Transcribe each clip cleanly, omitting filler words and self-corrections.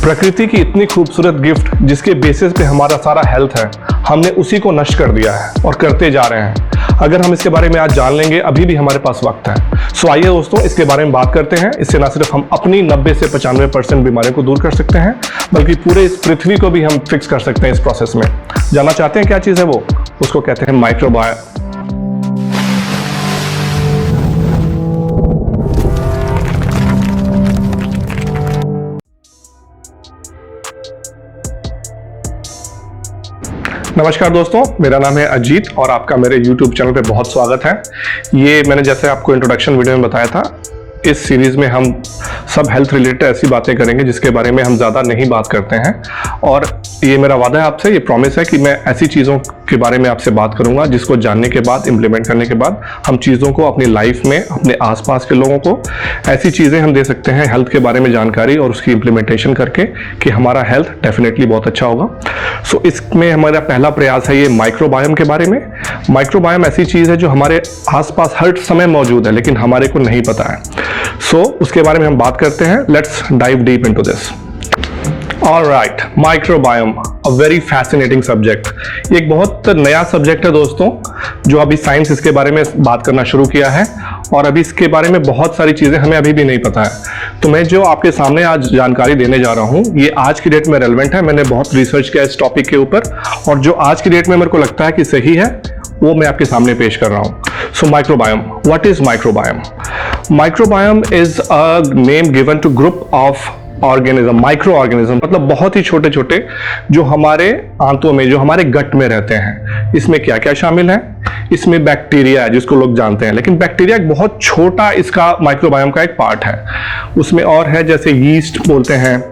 प्रकृति की इतनी खूबसूरत गिफ्ट जिसके बेसिस पे हमारा सारा हेल्थ है, हमने उसी को नष्ट कर दिया है और करते जा रहे हैं। अगर हम इसके बारे में आज जान लेंगे, अभी भी हमारे पास वक्त है। सो आइए दोस्तों, इसके बारे में बात करते हैं। इससे ना सिर्फ हम अपनी 90 से 95% बीमारियों को दूर कर सकते हैं, बल्कि पूरे इस पृथ्वी को भी हम फिक्स कर सकते हैं इस प्रोसेस में। जानना चाहते हैं क्या चीज़ है वो? उसको कहते हैं माइक्रोबायोम। नमस्कार दोस्तों, मेरा नाम है अजीत और आपका मेरे YouTube चैनल पे बहुत स्वागत है। ये मैंने जैसे आपको इंट्रोडक्शन वीडियो में बताया था, इस सीरीज़ में हम सब हेल्थ रिलेटेड ऐसी बातें करेंगे जिसके बारे में हम ज़्यादा नहीं बात करते हैं। और ये मेरा वादा है आपसे, ये प्रॉमिस है कि मैं ऐसी चीज़ों के बारे में आपसे बात करूंगा जिसको जानने के बाद, इम्प्लीमेंट करने के बाद हम चीज़ों को अपनी लाइफ में, अपने आसपास के लोगों को ऐसी चीज़ें हम दे सकते हैं हेल्थ के बारे में जानकारी और उसकी इम्प्लीमेंटेशन करके कि हमारा हेल्थ डेफिनेटली बहुत अच्छा होगा। सो इसमें हमारा पहला प्रयास है ये माइक्रोबायोम के बारे में। माइक्रोबायोम ऐसी चीज़ है जो हमारे आसपास हर समय मौजूद है लेकिन हमारे को नहीं पता है। सो उसके बारे में हम बात करते हैं। Let's dive deep into this. Alright, microbiome, a very fascinating subject. ये एक बहुत नया सब्जेक्ट है दोस्तों, जो अभी साइंस इसके बारे में बात करना शुरू किया है और अभी इसके बारे में बहुत सारी चीज़ें हमें अभी भी नहीं पता है। तो मैं जो आपके सामने आज जानकारी देने जा रहा हूँ, ये आज की डेट में रेलेवेंट है। मैंने बहुत रिसर्च किया इस टॉपिक के ऊपर और जो आज की डेट में मेरे को लगता है कि सही है, वो मैं आपके सामने पेश कर रहा हूँ। So microbiome, what is microbiome? Microbiome is a name given to group of organism, micro organism, मतलब बहुत ही छोटे छोटे जो हमारे आंतों में, जो हमारे गट में रहते हैं। इसमें क्या क्या शामिल है? इसमें बैक्टीरिया है जिसको लोग जानते हैं, लेकिन बैक्टीरिया एक बहुत छोटा इसका माइक्रोबायोम का एक पार्ट है। उसमें और है जैसे यीस्ट बोलते हैं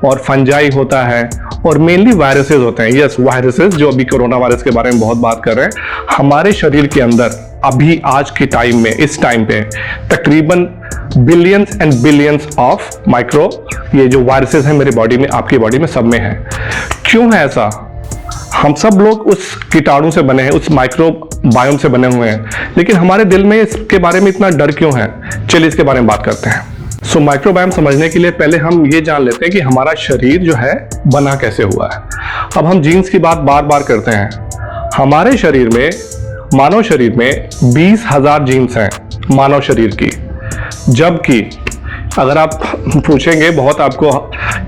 और फंजाई होता है और मेनली वायरसेस होते हैं। यस, वायरसेस, जो अभी कोरोना वायरस के बारे में बहुत बात कर रहे हैं। हमारे शरीर के अंदर अभी आज के टाइम में, इस टाइम पे तकरीबन billions and billions of micro ये जो वायरसेस हैं मेरी बॉडी में, आपकी बॉडी में, सब में है। क्यों है ऐसा? हम सब लोग उस कीटाणु से बने हैं, उस माइक्रोबायोम से बने हुए हैं, लेकिन हमारे दिल में इसके बारे में इतना डर क्यों है? चलिए इसके बारे में बात करते हैं। सो माइक्रोबायोम समझने के लिए पहले हम ये जान लेते हैं कि हमारा शरीर जो है बना कैसे हुआ है। अब हम जीन्स की बात बार बार करते हैं। हमारे शरीर में, मानव शरीर में 20,000 जीन्स हैं मानव शरीर की, जबकि अगर आप पूछेंगे, बहुत आपको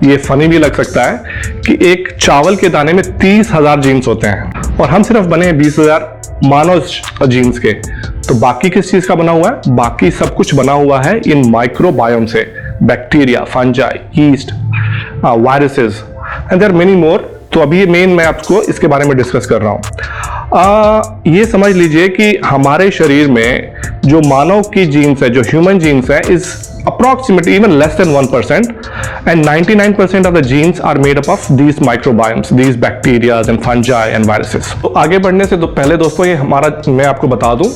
ये फनी भी लग सकता है कि एक चावल के दाने में 30,000 जीन्स होते हैं और हम सिर्फ बने हैं 20,000 मानव जीन्स के। तो बाकी किस चीज का बना हुआ है? बाकी सब कुछ बना हुआ है इन माइक्रोबायोम से। Bacteria, fungi, yeast, viruses and there many more. तो अभी ये मेन मैं आपको इसके बारे में डिस्कस कर रहा हूं। ये समझ लीजिए कि हमारे शरीर में जो मानव की जीन्स है, जो ह्यूमन जीन्स है, is approximately even less than 1%, and 99% of the genes are made up of these microbiomes, these bacteria and fungi and viruses. तो आगे बढ़ने से पहले दोस्तों, ये हमारा, मैं आपको बता दूं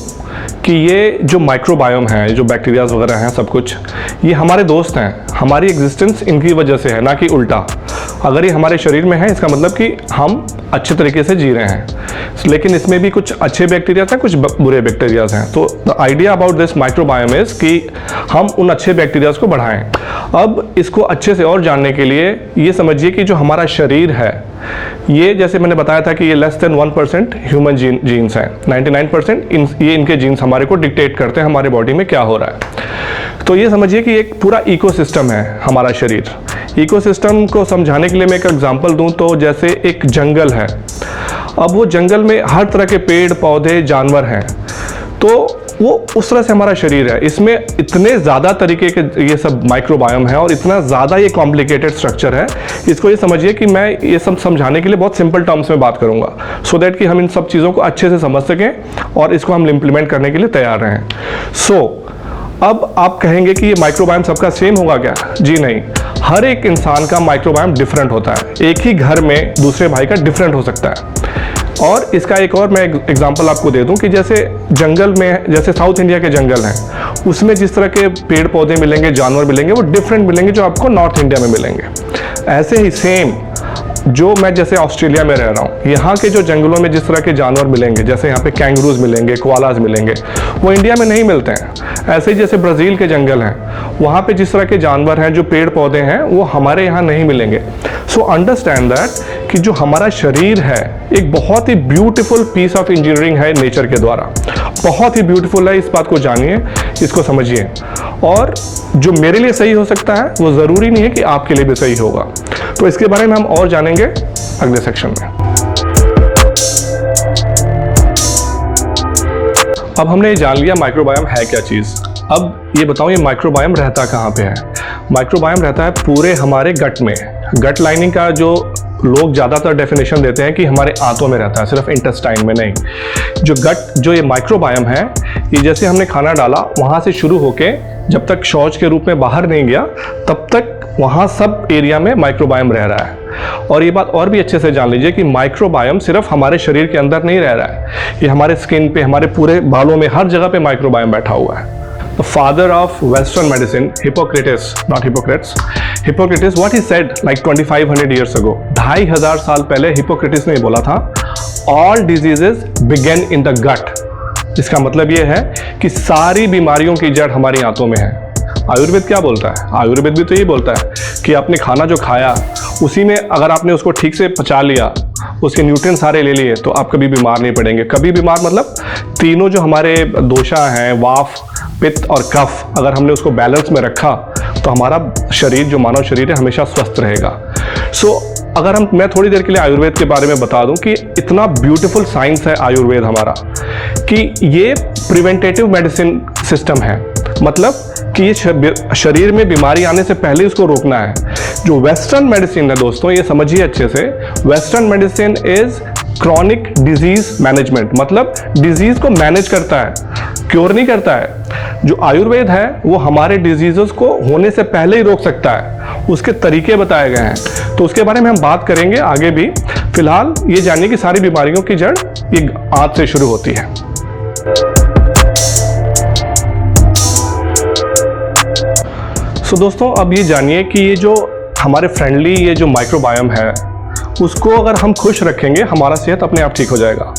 कि ये जो माइक्रोबायोम है, जो बैक्टीरियाज वगैरह हैं, सब कुछ ये हमारे दोस्त हैं। हमारी एग्जिस्टेंस इनकी वजह से है, ना कि उल्टा। अगर ये हमारे शरीर में है, इसका मतलब कि हम अच्छे तरीके से जी रहे हैं। लेकिन इसमें भी कुछ अच्छे बैक्टीरियाज हैं, कुछ बुरे बैक्टीरियाज हैं। तो the idea about this microbiome is कि हम उन अच्छे बैक्टीरियाज को बढ़ाएं। अब इसको अच्छे से और जानने के लिए ये समझिए कि जो हमारा शरीर है, ये जैसे मैंने बताया था कि ये लेस देन 1% ह्यूमन जीन्स हैं, 99% ये इनके जीन्स हमारे को डिक्टेट करते हैं हमारे बॉडी में क्या हो रहा है। तो ये समझिए कि एक पूरा इकोसिस्टम है हमारा शरीर। इकोसिस्टम को समझाने के लिए मैं एक एग्जांपल दूं तो जैसे एक जंगल है। अब वो जंगल में हर तरह के पेड़ पौधे, जानवर हैं, तो वो उस तरह से हमारा शरीर है। इसमें इतने ज़्यादा तरीके के ये सब माइक्रोबायोम है और इतना ज़्यादा ये कॉम्प्लिकेटेड स्ट्रक्चर है। इसको ये समझिए कि मैं ये सब समझाने के लिए बहुत सिंपल टर्म्स में बात करूँगा, सो दैट कि हम इन सब चीज़ों को अच्छे से समझ सकें और इसको हम इम्प्लीमेंट करने के लिए तैयार रहें। अब आप कहेंगे कि ये माइक्रोबायोम सबका सेम होगा क्या? जी नहीं, हर एक इंसान का माइक्रोबायोम डिफरेंट होता है। एक ही घर में दूसरे भाई का डिफरेंट हो सकता है। और इसका एक और मैं एग्जांपल आपको दे दूं कि जैसे जंगल में, जैसे साउथ इंडिया के जंगल हैं, उसमें जिस तरह के पेड़ पौधे मिलेंगे, जानवर मिलेंगे, वो डिफरेंट मिलेंगे जो आपको नॉर्थ इंडिया में मिलेंगे। ऐसे ही सेम जो मैं जैसे ऑस्ट्रेलिया में रह रहा हूँ, यहाँ के जो जंगलों में जिस तरह के जानवर मिलेंगे, जैसे यहाँ पे कैंगरूज मिलेंगे, कोआलाज मिलेंगे, वो इंडिया में नहीं मिलते हैं। ऐसे ही जैसे ब्राज़ील के जंगल हैं, वहाँ पे जिस तरह के जानवर हैं, जो पेड़ पौधे हैं, वो हमारे यहाँ नहीं मिलेंगे। सो अंडरस्टैंड दैट कि जो हमारा शरीर है एक बहुत ही ब्यूटीफुल पीस ऑफ इंजीनियरिंग है नेचर के द्वारा, बहुत ही ब्यूटीफुल है। इस बात को जानिए, इसको समझिए, और जो मेरे लिए सही हो सकता है वो ज़रूरी नहीं है कि आपके लिए भी सही होगा। तो इसके बारे में हम और जानेंगे अगले सेक्शन में। अब हमने ये जान लिया माइक्रोबायोम है क्या चीज़। अब ये बताओ, ये माइक्रोबायोम रहता कहाँ पे है? माइक्रोबायोम रहता है पूरे हमारे गट में। गट लाइनिंग का जो लोग ज़्यादातर डेफिनेशन देते हैं कि हमारे आंतों में रहता है, सिर्फ इंटेस्टाइन में नहीं। जो ये माइक्रोबायोम है, ये जैसे हमने खाना डाला वहाँ से शुरू होके जब तक शौच के रूप में बाहर नहीं गया, तब तक वहाँ सब एरिया में माइक्रोबायोम रह रहा है। और ये बात और भी अच्छे से जान लीजिए कि माइक्रोबायोम सिर्फ हमारे शरीर के अंदर नहीं रह रहा है, ये हमारे स्किन पे, हमारे पूरे बालों में, हर जगह पे माइक्रोबायोम बैठा हुआ है। The father of Western medicine, Hippocrates, not Hippocrates, Hippocrates, what he said like 2500 years ago, 2500 साल पहले हिपोक्रेटिस ने बोला था, all diseases begin in the gut। इसका मतलब ये है कि सारी बीमारियों की जड़ हमारी आंतों में है। आयुर्वेद क्या बोलता है? आयुर्वेद भी तो ये बोलता है कि आपने खाना जो खाया उसी में अगर आपने उसको ठीक से पचा लिया, उसके न्यूट्रिएंट सारे ले लिए, तो आप कभी बीमार नहीं पड़ेंगे। कभी बीमार मतलब तीनों जो हमारे दोषा हैं, वाफ, पित्त और कफ, अगर हमने उसको बैलेंस में रखा तो हमारा शरीर, जो मानव शरीर है, हमेशा स्वस्थ रहेगा। अगर मैं थोड़ी देर के लिए आयुर्वेद के बारे में बता दूं कि इतना ब्यूटीफुल साइंस है आयुर्वेद हमारा, कि ये प्रिवेंटेटिव मेडिसिन सिस्टम है। मतलब कि ये शरीर में बीमारी आने से पहले उसको रोकना है। जो वेस्टर्न मेडिसिन है दोस्तों, ये समझिए अच्छे से, western medicine is chronic disease management, मतलब डिजीज को मैनेज करता है, क्योर नहीं करता है। जो आयुर्वेद है वो हमारे डिजीजेस को होने से पहले ही रोक सकता है, उसके तरीके बताए गए हैं। तो उसके बारे में हम बात करेंगे आगे भी। फिलहाल ये जानिए कि सारी बीमारियों की जड़ ये आंत से शुरू होती है। दोस्तों, अब ये जानिए कि ये जो हमारे फ्रेंडली ये जो माइक्रोबायोम है, उसको अगर हम खुश रखेंगे, हमारा सेहत अपने आप ठीक हो जाएगा।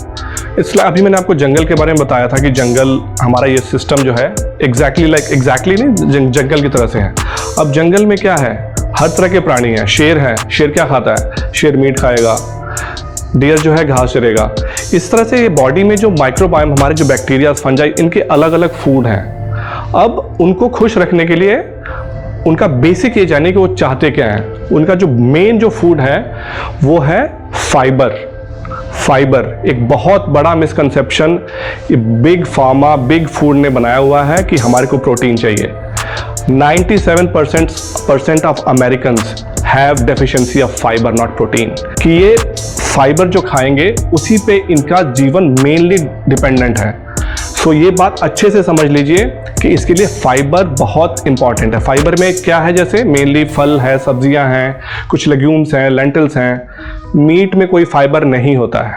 इसलिए अभी मैंने आपको जंगल के बारे में बताया था कि जंगल हमारा ये सिस्टम जो है एग्जैक्टली नहीं, जंगल की तरह से है। अब जंगल में क्या है? हर तरह के प्राणी हैं। शेर है, शेर क्या खाता है? शेर मीट खाएगा। डियर जो है घास चरेगा। इस तरह से ये बॉडी में जो माइक्रोबायोम, हमारे जो बैक्टीरिया, फंजाई, इनके अलग अलग फूड हैं। अब उनको खुश रखने के लिए उनका बेसिक ये जानिए कि वो चाहते क्या हैं। उनका जो मेन जो फूड है वो है फाइबर। फाइबर एक बहुत बड़ा misconception big pharma, big food ने बनाया हुआ है कि हमारे को प्रोटीन चाहिए। 97% of Americans have deficiency of fibre, not protein. कि ये फाइबर जो खाएंगे उसी पे इनका जीवन मेनली डिपेंडेंट है। सो ये बात अच्छे से समझ लीजिए कि इसके लिए फाइबर बहुत इंपॉर्टेंट है। फाइबर में क्या है? जैसे मेनली फल है, सब्जियां हैं, कुछ लेग्यूम्स हैं, लेंटिल्स हैं। मीट में कोई फाइबर नहीं होता है।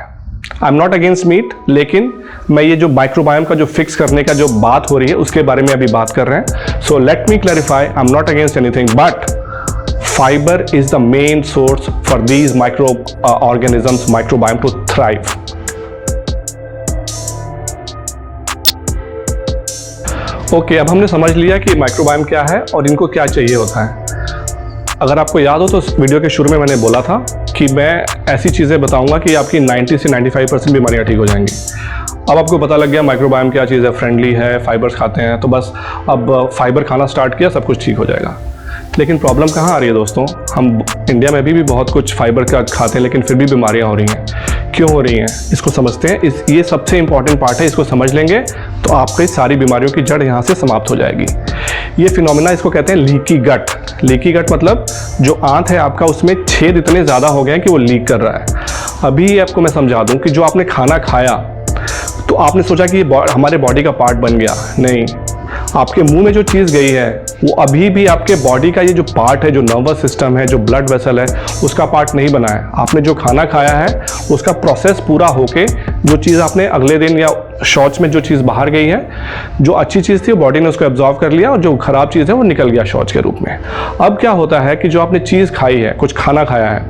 I am not against meat, लेकिन मैं ये जो माइक्रोबायोम का जो फिक्स करने का जो बात हो रही है उसके बारे में अभी बात कर रहे हैं। So let me clarify, I am not against anything, but fibre is the main source for these microorganisms, microbiome to thrive. Okay, अब हमने समझ लिया कि माइक्रोबायोम क्या है और इनको क्या चाहिए होता है। अगर आपको याद हो तो वीडियो के शुरू में मैंने बोला था कि मैं ऐसी चीज़ें बताऊंगा कि आपकी 90 से 95% बीमारियां ठीक हो जाएंगी। अब आपको पता लग गया माइक्रोबायोम क्या चीज़ है, फ्रेंडली है, फाइबर्स खाते हैं, तो बस अब फाइबर खाना स्टार्ट किया, सब कुछ ठीक हो जाएगा। लेकिन प्रॉब्लम कहाँ आ रही है दोस्तों? हम इंडिया में भी बहुत कुछ फाइबर का खाते हैं, लेकिन फिर भी बीमारियाँ हो रही हैं। क्यों हो रही हैं इसको समझते हैं। ये सबसे इंपॉर्टेंट पार्ट है, इसको समझ लेंगे तो आपकी सारी बीमारियों की जड़ यहाँ से समाप्त हो जाएगी। ये फिनोमेना, इसको कहते हैं लीकी गट। लीकी गट मतलब जो आंत है आपका, उसमें छेद इतने ज़्यादा हो गए हैं कि वो लीक कर रहा है। अभी आपको मैं समझा दूं कि जो आपने खाना खाया तो आपने सोचा कि ये हमारे बॉडी का पार्ट बन गया। नहीं, आपके मुंह में जो चीज़ गई है वो अभी भी आपके बॉडी का ये जो पार्ट है, जो नर्वस सिस्टम है, जो ब्लड वेसल है, उसका पार्ट नहीं बना है। आपने जो खाना खाया है उसका प्रोसेस पूरा होके जो चीज़ आपने अगले दिन या शौच में जो चीज़ बाहर गई है, जो अच्छी चीज़ थी बॉडी ने उसको एब्जॉर्व कर लिया और जो खराब चीज़ है वो निकल गया शौच के रूप में। अब क्या होता है कि जो आपने चीज़ खाई है, कुछ खाना खाया है,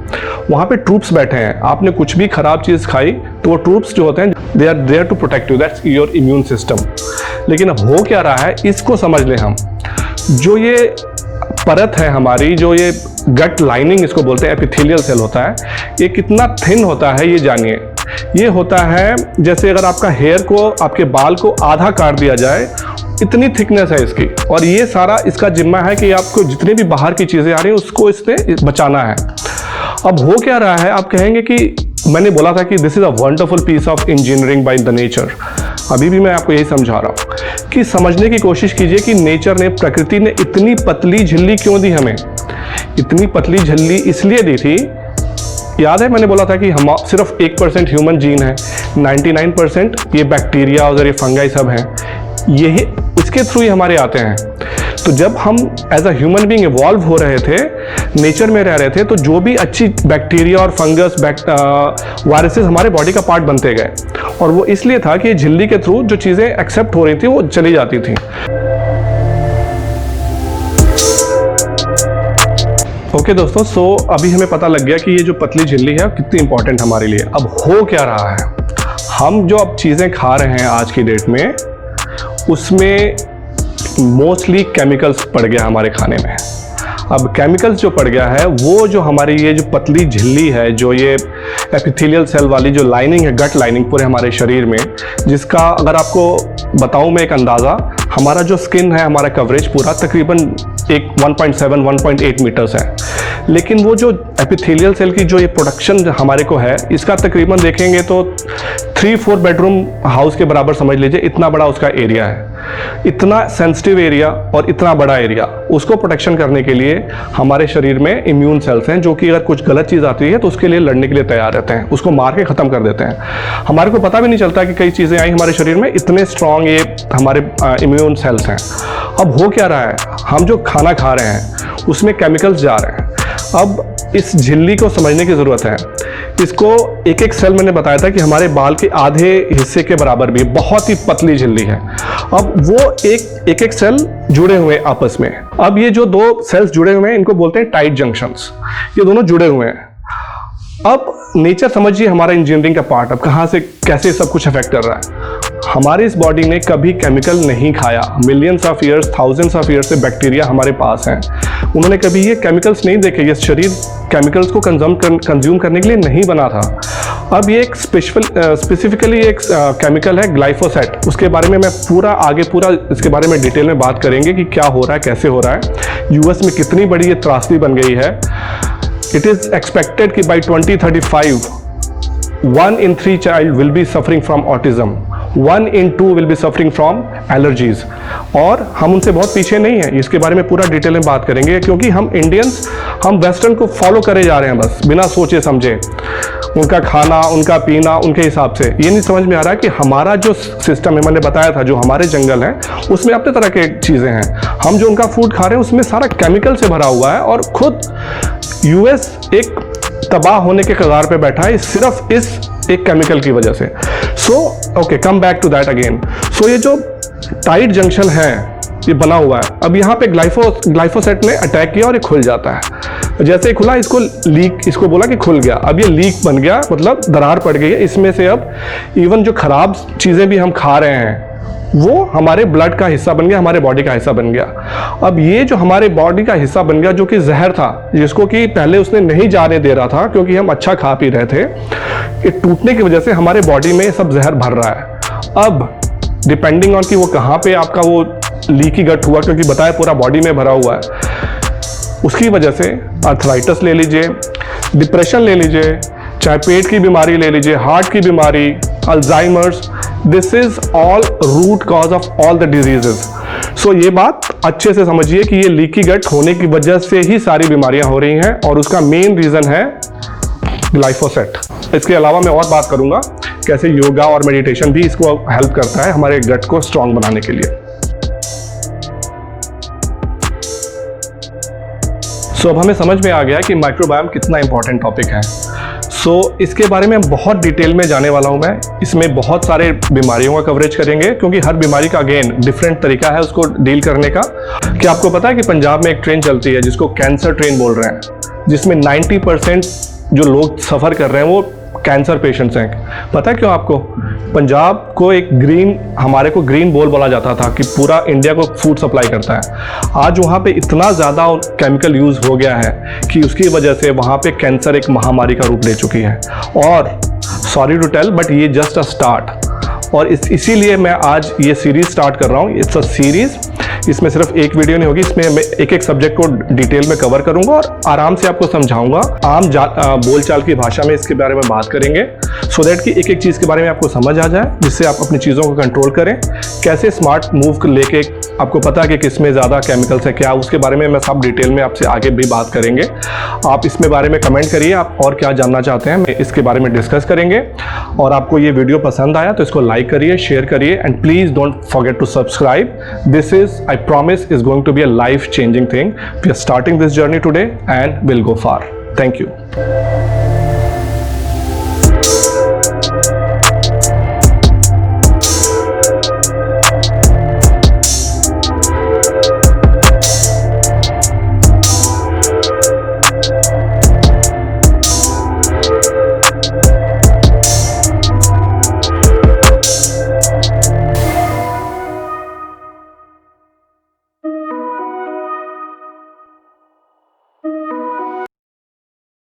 वहाँ पे ट्रूप्स बैठे हैं। आपने कुछ भी खराब चीज़ खाई तो वो ट्रूप्स जो होते हैं they are there to protect you, that's your immune system. लेकिन अब हो क्या रहा है, इसको समझ लें हम। जो ये परत है हमारी, जो ये गट लाइनिंग इसको बोलते हैं, एपिथेलियल सेल होता है, ये कितना थिन होता है ये जानिए। ये होता है जैसे अगर आपका हेयर को, आपके बाल को आधा काट दिया जाए, इतनी थिकनेस है इसकी। और ये सारा इसका जिम्मा है कि आपको जितनी भी बाहर की चीज़ें आ रही हैं उसको इससे बचाना है। अब हो क्या रहा है, आप कहेंगे कि मैंने बोला था कि this is a wonderful piece of engineering by the nature. अभी भी मैं आपको यही समझा रहा हूँ कि समझने की कोशिश कीजिए कि नेचर ने, प्रकृति ने इतनी पतली झिल्ली क्यों दी हमें। इतनी पतली झिल्ली इसलिए दी थी, याद है मैंने बोला था कि हम सिर्फ 1% ह्यूमन जीन है, 99% ये बैक्टीरिया और ये फंगाई सब हैं, यही इसके थ्रू ही हमारे आते हैं। तो जब हम as a human being evolve हो रहे थे, नेचर में रह रहे थे, तो जो भी अच्छी बैक्टीरिया और फंगस, वायरसेस हमारे बॉडी का पार्ट बनते गए। और वो इसलिए था कि झिल्ली के थ्रू जो चीज़ें एक्सेप्ट हो रही थी वो चली जाती थी। ओके दोस्तों, सो अभी हमें पता लग गया कि ये जो पतली झिल्ली है कितनी इंपॉर्टेंट हमारे लिए। अब हो क्या रहा है, हम जो अब चीज़ें खा रहे हैं आज की डेट में, उसमें मोस्टली केमिकल्स पड़ गया हमारे खाने में। अब केमिकल्स जो पड़ गया है, वो जो हमारी ये जो पतली झिल्ली है, जो ये एपिथेलियल सेल वाली जो लाइनिंग है, गट लाइनिंग पूरे हमारे शरीर में, जिसका अगर आपको बताऊं मैं एक अंदाज़ा, हमारा जो स्किन है, हमारा कवरेज पूरा तकरीबन 1.7-1.8 मीटर्स है। लेकिन वो जो एपिथेलियल सेल की जो ये प्रोडक्शन हमारे को है, इसका तकरीबन देखेंगे तो 3-4 बेडरूम हाउस के बराबर समझ लीजिए, इतना बड़ा उसका एरिया है। इतना सेंसिटिव एरिया और इतना बड़ा एरिया, उसको प्रोटेक्शन करने के लिए हमारे शरीर में इम्यून सेल्स हैं, जो कि अगर कुछ गलत चीज़ आती है तो उसके लिए लड़ने के लिए तैयार रहते हैं, उसको मार के ख़त्म कर देते हैं। हमारे को पता भी नहीं चलता कि कई चीज़ें आई हमारे शरीर में, इतने स्ट्रॉन्ग ये हमारे इम्यून सेल्स हैं। अब हो क्या रहा है, हम जो खाना खा रहे हैं उसमें केमिकल्स जा रहे हैं। अब इस झिल्ली को समझने की ज़रूरत है। इसको एक एक सेल मैंने बताया था कि हमारे बाल के आधे हिस्से के बराबर भी, बहुत ही पतली झिल्ली है। अब वो एक एक सेल जुड़े हुए हैं आपस में। अब ये जो दो सेल्स जुड़े हुए हैं, इनको बोलते हैं टाइट जंक्शंस। ये दोनों जुड़े हुए हैं। अब नेचर समझिए हमारा इंजीनियरिंग का पार्ट, अब कहाँ से कैसे सब कुछ अफेक्ट कर रहा है। हमारी इस बॉडी ने कभी केमिकल नहीं खाया। Millions of years, thousands of years से बैक्टीरिया हमारे पास हैं, उन्होंने कभी ये केमिकल्स नहीं देखे। ये शरीर केमिकल्स को कंज्यूम करने के लिए नहीं बना था। अब ये एक स्पेसिफिकली एक केमिकल है ग्लाइफोसेट, उसके बारे में मैं आगे इसके बारे में डिटेल में बात करेंगे कि क्या हो रहा है, कैसे हो रहा है। यूएस में कितनी बड़ी ये त्रासदी बन गई है। इट इज एक्सपेक्टेड कि by 2035 1 in 3 child will be suffering from autism, 1 in 2 will be suffering from allergies। और हम उनसे बहुत पीछे नहीं हैं, इसके बारे में पूरा डिटेल में बात करेंगे, क्योंकि हम इंडियंस, हम वेस्टर्न को फॉलो करे जा रहे हैं बस बिना सोचे समझे। उनका खाना, उनका पीना, उनके हिसाब से। ये नहीं समझ में आ रहा कि हमारा जो सिस्टम है, मैंने बताया था, जो हमारे जंगल हैं उसमें अपने तरह के चीज़ें हैं। हम जो उनका फूड खा रहे हैं उसमें सारा केमिकल से भरा हुआ है। और खुद यूएस एक तबाह होने के कगार पे बैठा है सिर्फ इस एक केमिकल की वजह से। So okay, come back to that again. So ये जो टाइट जंक्शन है ये बना हुआ है। अब यहाँ पे ग्लाइफोसेट ने अटैक किया और ये खुल जाता है। जैसे ही खुला, इसको बोला कि खुल गया। अब ये लीक बन गया, मतलब दरार पड़ गई है इसमें से। अब इवन जो खराब चीज़ें भी हम खा रहे हैं वो हमारे ब्लड का हिस्सा बन गया, हमारे बॉडी का हिस्सा बन गया। अब ये जो हमारे बॉडी का हिस्सा बन गया, जो कि जहर था, जिसको कि पहले उसने नहीं जाने दे रहा था क्योंकि हम अच्छा खा पी रहे थे, ये टूटने की वजह से हमारे बॉडी में सब जहर भर रहा है। अब डिपेंडिंग ऑन कि वो कहाँ पे आपका वो लीकी गट हुआ, क्योंकि बताया पूरा बॉडी में भरा हुआ है, उसकी वजह से आर्थराइटिस ले लीजिए, डिप्रेशन ले लीजिए, चाहे पेट की बीमारी ले लीजिए, हार्ट की बीमारी, Alzheimer's, this is all root cause of all the diseases. So ये बात अच्छे से समझिए कि ये लीकी गट होने की वजह से ही सारी बीमारियां हो रही हैं, और उसका मेन रीजन है ग्लाइफोसेट। इसके अलावा मैं और बात करूंगा कैसे योगा और मेडिटेशन भी इसको हेल्प करता है हमारे गट को स्ट्रांग बनाने के लिए। सो अब हमें समझ में आ गया कि माइक्रोबायोम कितना इंपॉर्टेंट टॉपिक है। इसके बारे में बहुत डिटेल में जाने वाला हूं मैं। इसमें बहुत सारे बीमारियों का कवरेज करेंगे, क्योंकि हर बीमारी का अगेन डिफरेंट तरीका है उसको डील करने का। क्या आपको पता है कि पंजाब में एक ट्रेन चलती है जिसको कैंसर ट्रेन बोल रहे हैं, जिसमें 90% जो लोग सफ़र कर रहे हैं वो कैंसर पेशेंट्स हैं। पता है क्यों आपको? पंजाब को हमारे को ग्रीन बोल बोला जाता था कि पूरा इंडिया को फूड सप्लाई करता है। आज वहाँ पे इतना ज़्यादा केमिकल यूज़ हो गया है कि उसकी वजह से वहाँ पे कैंसर एक महामारी का रूप ले चुकी है। और सॉरी टू टेल बट ये जस्ट अ स्टार्ट। और इसीलिए मैं आज ये सीरीज़ स्टार्ट कर रहा हूँ। इट्स अ सीरीज़, इसमें सिर्फ एक वीडियो नहीं होगी, इसमें मैं एक एक सब्जेक्ट को डिटेल में कवर करूंगा और आराम से आपको समझाऊंगा। आम बोलचाल की भाषा में इसके बारे में बात करेंगे, सो दैट कि एक एक चीज़ के बारे में आपको समझ आ जाए, जिससे आप अपनी चीज़ों को कंट्रोल करें। कैसे स्मार्ट मूव लेके, आपको पता है कि किसमें ज़्यादा केमिकल्स है क्या, उसके बारे में मैं सब डिटेल में आपसे आगे भी बात करेंगे। आप इसमें बारे में कमेंट करिए, आप और क्या जानना चाहते हैं, मैं इसके बारे में डिस्कस करेंगे। और आपको ये वीडियो पसंद आया तो इसको लाइक करिए, शेयर करिए, and please don't forget to subscribe. This is, I promise, is going to be a life-changing thing. We are starting this journey today and we'll go far. Thank you.